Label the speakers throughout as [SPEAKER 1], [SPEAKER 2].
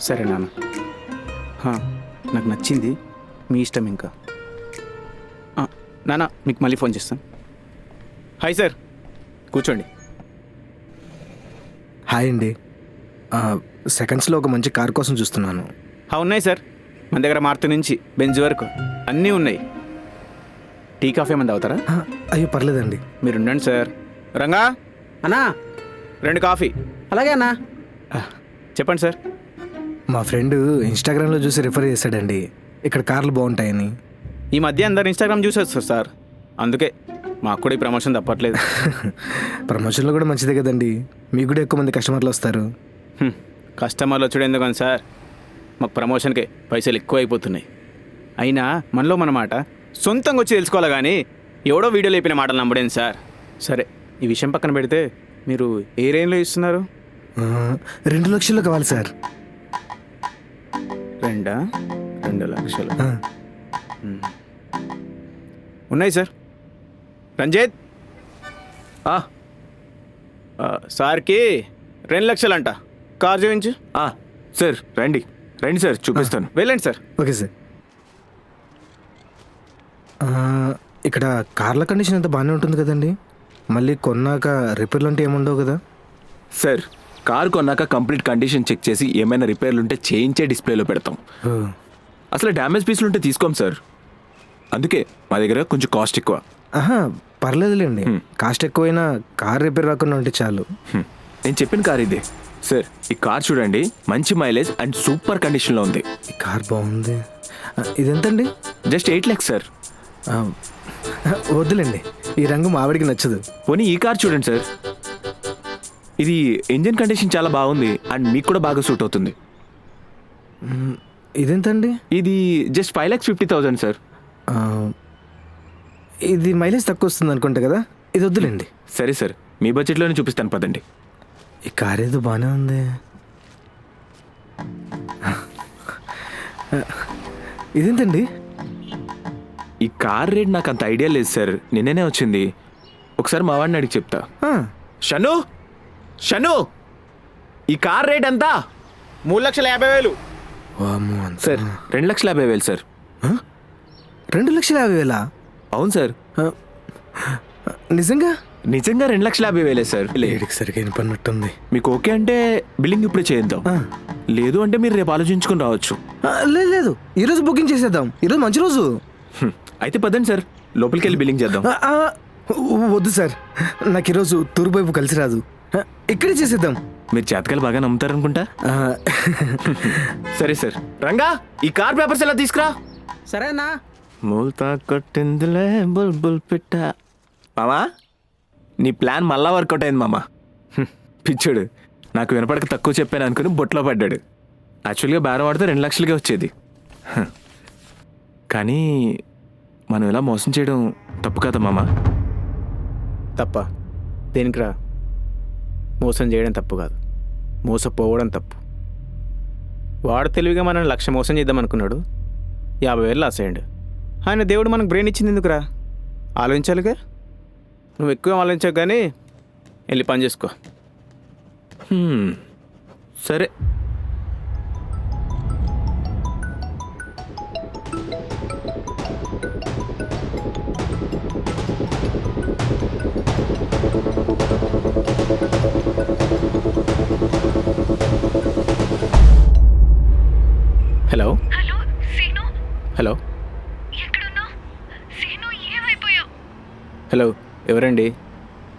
[SPEAKER 1] సరే నాన్న. నాకు నచ్చింది, మీ ఇష్టం ఇంకా. నాన్న మీకు మళ్ళీ ఫోన్ చేస్తాను. హాయ్ సార్, కూర్చోండి.
[SPEAKER 2] హాయ్ అండి. సెకండ్స్లో ఒక మంచి కార్ కోసం చూస్తున్నాను.
[SPEAKER 1] ఉన్నాయి సార్, మన దగ్గర మారుతి నుంచి బెంజ్ వరకు అన్నీ ఉన్నాయి. టీ కాఫీ ఏమైనా తాగుతారా?
[SPEAKER 2] అయ్యో పర్లేదండి.
[SPEAKER 1] మీరు ఉండండి సార్. రంగా
[SPEAKER 3] అన్నా
[SPEAKER 1] 2 కాఫీ.
[SPEAKER 3] అలాగే అన్నా.
[SPEAKER 1] చెప్పండి సార్.
[SPEAKER 2] మా ఫ్రెండ్ ఇన్స్టాగ్రామ్లో చూసి రిఫర్ చేశాడండి, ఇక్కడ కార్లు బాగుంటాయని.
[SPEAKER 1] ఈ మధ్య అందరు ఇన్స్టాగ్రామ్ చూసేస్తారు సార్, అందుకే మాకు కూడా ఈ ప్రమోషన్ తప్పట్లేదు.
[SPEAKER 2] ప్రమోషన్లో కూడా మంచిదే కదండి, మీకు కూడా ఎక్కువ మంది కస్టమర్లు వస్తారు.
[SPEAKER 1] కస్టమర్లు వచ్చాడు ఎందుకని సార్, మాకు ప్రమోషన్కే పైసలు ఎక్కువ అయిపోతున్నాయి. అయినా మనలో మన మాట సొంతంగా వచ్చి తెలుసుకోవాలి కానీ ఎవడో వీడియోలో చెప్పిన మాటలు నమ్మడేంది సార్. సరే, ఈ విషయం పక్కన పెడితే మీరు ఏ రేంజ్లో ఇస్తున్నారు?
[SPEAKER 2] 2 లక్షల్లో కావాలి సార్.
[SPEAKER 1] 2 లక్షలు ఉన్నాయి సార్. రంజిత్, సార్కి 2 లక్షలంట. కార్ చూపించు.
[SPEAKER 4] సార్ రండి రండి సార్, చూపిస్తాను.
[SPEAKER 1] వెళ్ళండి సార్.
[SPEAKER 2] Okay sir. ఇక్కడ కార్ల కండిషన్ అంతా బాగానే ఉంటుంది కదండి, మళ్ళీ కొన్నాక రిపేర్లు అంటే ఏముండవు కదా?
[SPEAKER 4] సార్, కారు కొన్నాక కంప్లీట్ కండిషన్ చెక్ చేసి ఏమైనా రిపేర్లు ఉంటే చేయించే డిస్ప్లేలో పెడతాం. అసలు డ్యామేజ్ పీసులు ఉంటే తీసుకోం సార్, అందుకే మా దగ్గర కొంచెం కాస్ట్ ఎక్కువ.
[SPEAKER 2] పర్లేదులేండి, కాస్ట్ ఎక్కువైనా కార్ రిపేర్ రాకుండా ఉంటే చాలు.
[SPEAKER 4] నేను చెప్పిన కార్ ఇదే సార్. ఈ కార్ చూడండి, మంచి మైలేజ్ అండ్ సూపర్ కండిషన్లో ఉంది.
[SPEAKER 2] ఈ కార్ బాగుంది. ఇదెంతండి?
[SPEAKER 4] Just 8 lakhs sir.
[SPEAKER 2] వద్దులేండి, ఈ రంగు మా ఆవిడికి నచ్చదు.
[SPEAKER 4] పోనీ ఈ కార్ చూడండి సార్, ఇది ఇంజన్ కండిషన్ చాలా బాగుంది అండ్ మీకు కూడా బాగా సూట్ అవుతుంది.
[SPEAKER 2] ఇదెంతండి?
[SPEAKER 4] ఇది జస్ట్ 5,50,000 సార్.
[SPEAKER 2] ఇది మైలేజ్ తక్కువ వస్తుంది అనుకుంటా కదా, ఇది వద్దులేండి.
[SPEAKER 4] సరే సార్, మీ బడ్జెట్లోనే చూపిస్తాను పదండి.
[SPEAKER 2] ఈ కార్ ఏదో బాగానే ఉంది. ఇదేంటండి?
[SPEAKER 4] ఈ కార్ రేట్ నాకు అంత ఐడియా లేదు సార్, నిన్ననే వచ్చింది. ఒకసారి మా వాడిని అడిగి చెప్తా. షను షను, ఈ కార్ రేట్ ఎంత?
[SPEAKER 1] 3,50,000.
[SPEAKER 4] Sir 2,50,000 sir.
[SPEAKER 2] 2,50,000?
[SPEAKER 4] అవును సార్.
[SPEAKER 2] నిజంగా?
[SPEAKER 4] నిజంగా 2,50,000 సార్.
[SPEAKER 2] లేడికి సరిగ్గా పన్నట్టుంది.
[SPEAKER 4] మీకు ఓకే అంటే బిల్లింగ్ ఇప్పుడే చేద్దాం, లేదు అంటే మీరు రేపు ఆలోచించుకుని రావచ్చు.
[SPEAKER 2] లేదు లేదు, ఈరోజు బుకింగ్ చేసేద్దాం, ఈరోజు మంచి రోజు.
[SPEAKER 4] అయితే పదండి సార్, లోపలికి వెళ్ళి బిల్లింగ్ చేద్దాం.
[SPEAKER 2] వద్దు సార్, నాకు ఈరోజు తూర్పు వైపు కలిసి రాదు, ఇక్కడే చేసేద్దాం.
[SPEAKER 4] మీరు జాతకాలు బాగా నమ్ముతారనుకుంటా. సరే సార్. రంగా, ఈ కార్ పేపర్స్ ఎలా తీసుకురా.
[SPEAKER 3] సరే అన్నా.
[SPEAKER 4] మూల్తా కొట్టిందిలే బుల్బుల్ పిట్ట. మామా, నీ ప్లాన్ మళ్ళా వర్కౌట్ అయింది మామా. పిచ్చాడు, నాకు వినపడక తక్కువ చెప్పాను అనుకుని బొట్లో పడ్డాడు. యాక్చువల్గా బేరం ఆడితే 2 లక్షలకే వచ్చేది. కానీ మనం ఇలా మోసం చేయడం తప్పు కదా మామా.
[SPEAKER 1] తప్ప దేనికిరా? మోసం చేయడం తప్పు కాదు, మోసపోవడం తప్పు. వాడు తెలివిగా మనం 1,00,000 మోసం చేద్దాం అనుకున్నాడు, 50,000 లాస్ అయ్యాడు. ఆయన దేవుడు మనకు బ్రెయిన్ ఇచ్చింది ఎందుకురా? ఆలోచించాలిగా. నువ్వు ఎక్కువ ఆలోచించవు కానీ వెళ్ళి పని చేసుకో.
[SPEAKER 4] సరే.
[SPEAKER 1] హలో
[SPEAKER 5] హలో సీను,
[SPEAKER 1] హలో
[SPEAKER 5] ఎక్కడున్నావు? సీను, ఏమైపోయావు?
[SPEAKER 1] హలో, ఎవరండి?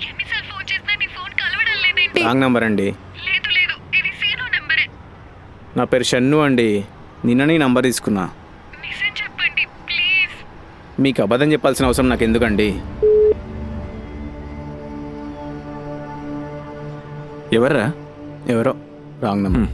[SPEAKER 5] ఎన్నిసార్లు ఫోన్ చేసినా నీ ఫోన్ కలవడం లేదేంటి?
[SPEAKER 1] రాంగ్ నంబర్ అండి.
[SPEAKER 5] లేదు లేదు, ఇది సీను నెంబరే.
[SPEAKER 1] నా పేరు షన్ను అండి. నిన్ననే నంబర్ తీసుకున్నా.
[SPEAKER 5] నిజం చెప్పండి ప్లీజ్.
[SPEAKER 1] మీకు అబద్ధం చెప్పాల్సిన అవసరం నాకు ఎందుకండి?
[SPEAKER 4] ఎవర్రా?
[SPEAKER 1] ఎవరో రాంగ్ నంబర్.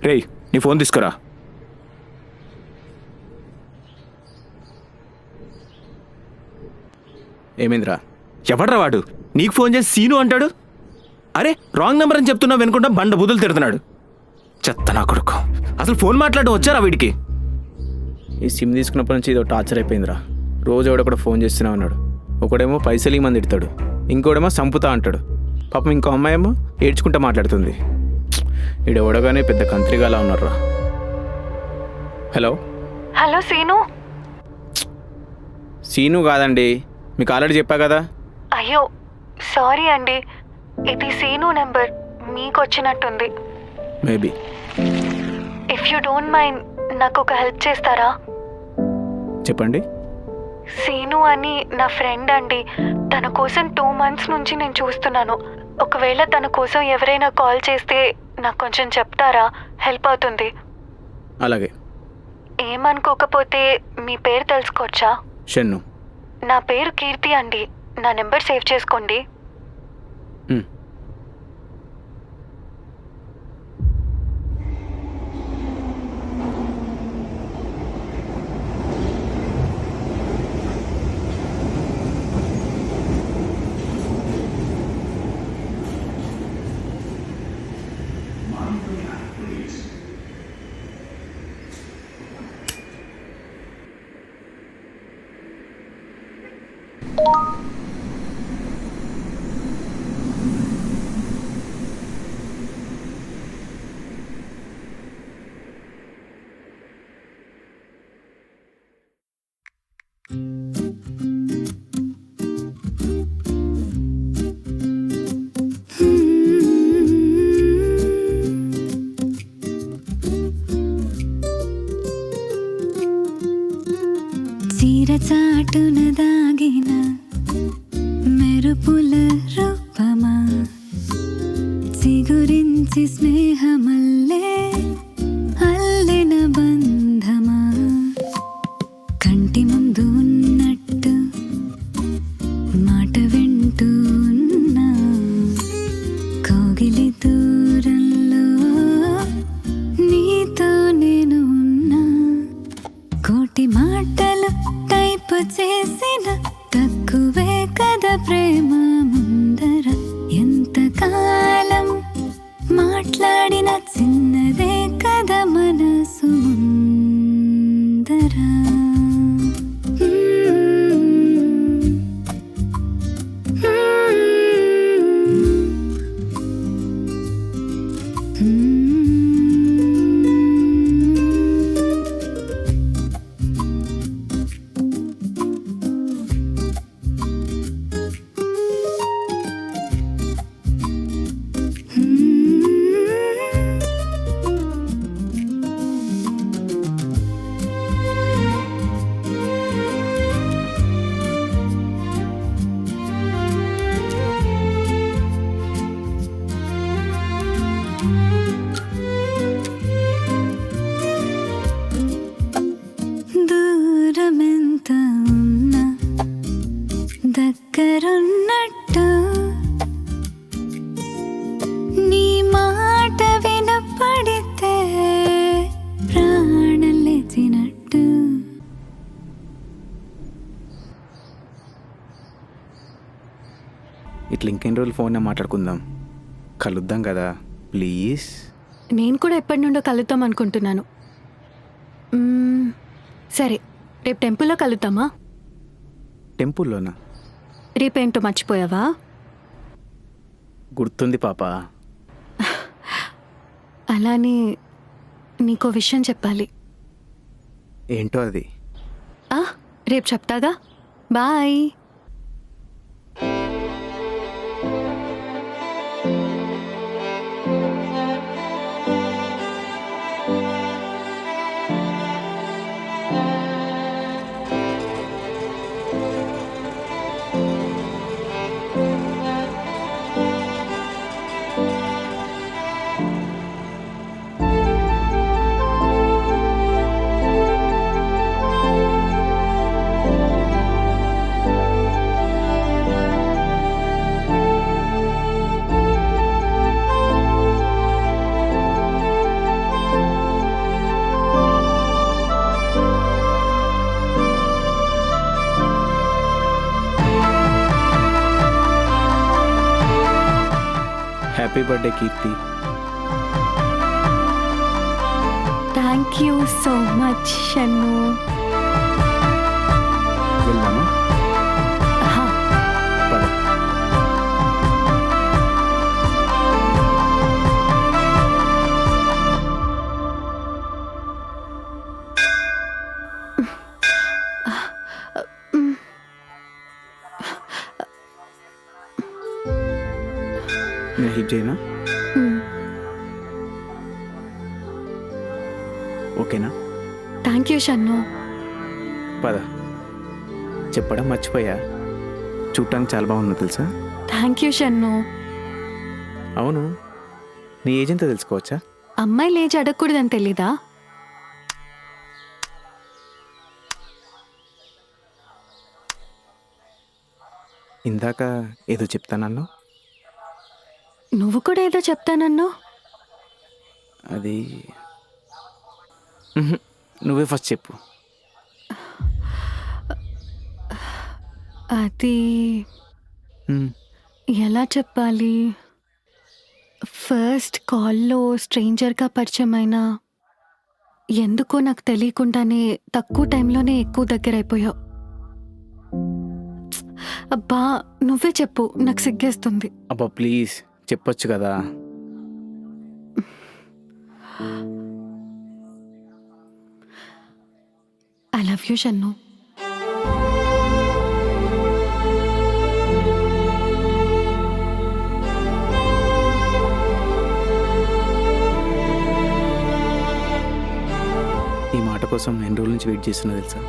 [SPEAKER 4] రేయ్, నీ ఫోన్ తీసుకురా.
[SPEAKER 1] ఏమైందిరా?
[SPEAKER 4] ఎవడ్రా వాడు? నీకు ఫోన్ చేసి సీను అంటాడు. అరే, రాంగ్ నెంబర్ అని చెప్తున్నా వినుకుంటా బండ బుద్ధులు తిడుతున్నాడు. చెత్త నా కొడుకు. అసలు ఫోన్ మాట్లాడడం వచ్చారా వీడికి?
[SPEAKER 1] ఈ సిమ్ తీసుకున్నప్పటి నుంచి ఇదో టార్చర్ అయిపోయిందిరా. రోజు ఎవడొకడు ఫోన్ చేస్తూనే ఉన్నాడు. ఒకడేమో పైసలు ఇమ్మని తిడతాడు, ఇంకోడేమో సంపుతా అంటాడు. పాపం ఇంకో అమ్మాయేమో ఏడ్చుకుంటా మాట్లాడుతుంది. ఈడెవడగానే పెద్ద కంత్రిగాలా ఉన్నారా. Hello
[SPEAKER 5] hello scene.
[SPEAKER 1] సీను కాదండి, మీకు ఆల్రెడీ చెప్పా కదా.
[SPEAKER 5] అయ్యో సారీ అండి, ఇది సీను నెంబర్ మీకు వచ్చినట్టుంది.
[SPEAKER 1] Maybe.
[SPEAKER 5] If you don't mind నాకు ఒక హెల్ప్ చేస్తారా?
[SPEAKER 1] చెప్పండి.
[SPEAKER 5] సీను అని నా ఫ్రెండ్ అండి, తన కోసం 2 months నుంచి నేను చూస్తున్నాను. ఒకవేళ తన కోసం ఎవరైనా కాల్ చేస్తే నాకు కొంచెం చెప్తారా? హెల్ప్ అవుతుంది.
[SPEAKER 1] అలాగే.
[SPEAKER 5] ఏమనుకోకపోతే మీ పేరు తెలుసుకోవచ్చా?
[SPEAKER 1] షన్ను.
[SPEAKER 5] నా పేరు కీర్తి అండి, నా నెంబర్ సేవ్ చేసుకోండి.
[SPEAKER 6] చాటున దాగిన మెరుపుల రూపమా, చిగురించి స్నేహమల్లే అల్లిన బంధమా, కంటి ముందు ఉన్నట్టు మాట వింటూ ఉన్నా, కౌగిలి దూరంలో నీతో నేను ఉన్నా, కోటి మాటలు టైపు చేసిన తక్కువే కదా ప్రేమ ముందర, ఎంతకాలం మాట్లాడిన చిన్నదే కదా మనసు ముందర. దూరమెంత ఉన్నా దగ్గరున్నట్టు, నీ మాట వినపడితే ప్రాణం లేచినట్టు.
[SPEAKER 1] ఇట్లా ఇంకెన్ని రోజులు ఫోన్లో మాట్లాడుకుందాం, కలుద్దాం కదా ప్లీజ్.
[SPEAKER 6] నేను కూడా ఎప్పటి నుండో కలుద్దాం అనుకుంటున్నాను. సరే, రేపు టెంపుల్లో కలుద్దామా?
[SPEAKER 1] టెంపుల్లోనా?
[SPEAKER 6] రేపేంటో మర్చిపోయావా?
[SPEAKER 1] గుర్తుంది పాప.
[SPEAKER 6] అలానే నీకో విషయం చెప్పాలి.
[SPEAKER 1] ఏంటో అది?
[SPEAKER 6] రేపు చెప్తాగా. Bye.
[SPEAKER 1] Happy birthday Keerthi.
[SPEAKER 6] Thank you so much Shannu.
[SPEAKER 1] వెళ్దామా? పద. నేను హెల్ప్ చేయనా? ఓకేనా?
[SPEAKER 6] Thank you Shannu.
[SPEAKER 1] పద. చెప్పడం మర్చిపోయా, చూడటానికి చాలా బాగున్నా తెలుసా?
[SPEAKER 6] Thank you Shannu.
[SPEAKER 1] అవును, నీ ఏజ్ ఎంత తెలుసుకోవచ్చా?
[SPEAKER 6] అమ్మాయి లేచి అడగకూడదని తెలీదా?
[SPEAKER 1] ఇందాక ఏదో చెప్తానన్నా,
[SPEAKER 6] నువ్వు కూడా ఏదో చెప్తానన్నావు.
[SPEAKER 1] అది మ్హూ. నువ్వే ఫస్ట్ చెప్పు.
[SPEAKER 6] అది
[SPEAKER 1] మ్,
[SPEAKER 6] ఎలా చెప్పాలి? ఫస్ట్ కాల్లో స్ట్రేంజర్గా పరిచయమైన ఎందుకో నాకు తెలియకుండానే తక్కువ టైంలోనే ఎక్కువ దగ్గర అయిపోయావు. అబ్బా నువ్వే చెప్పు, నాకు సిగ్గేస్తుంది.
[SPEAKER 1] అబ్బా ప్లీజ్ చెప్పొచ్చు కదా.
[SPEAKER 6] I love you Shannu.
[SPEAKER 1] ఈ మాట కోసం ఎన్ని రోజుల నుంచి వెయిట్ చేస్తున్నా తెలుసా?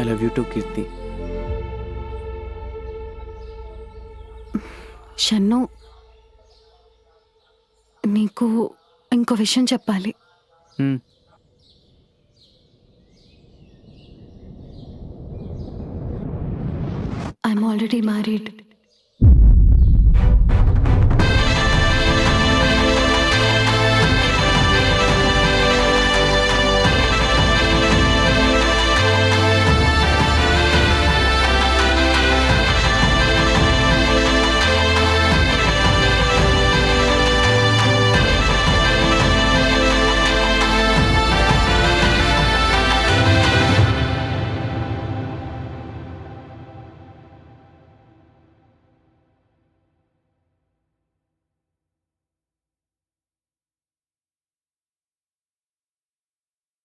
[SPEAKER 1] ఐ లవ్ యూ టు కీర్తి.
[SPEAKER 6] షన్ను, నీకు ఇంకో విషయం చెప్పాలి.
[SPEAKER 1] మ్,
[SPEAKER 6] ఐఎమ్ ఆల్రెడీ మ్యారీడ్.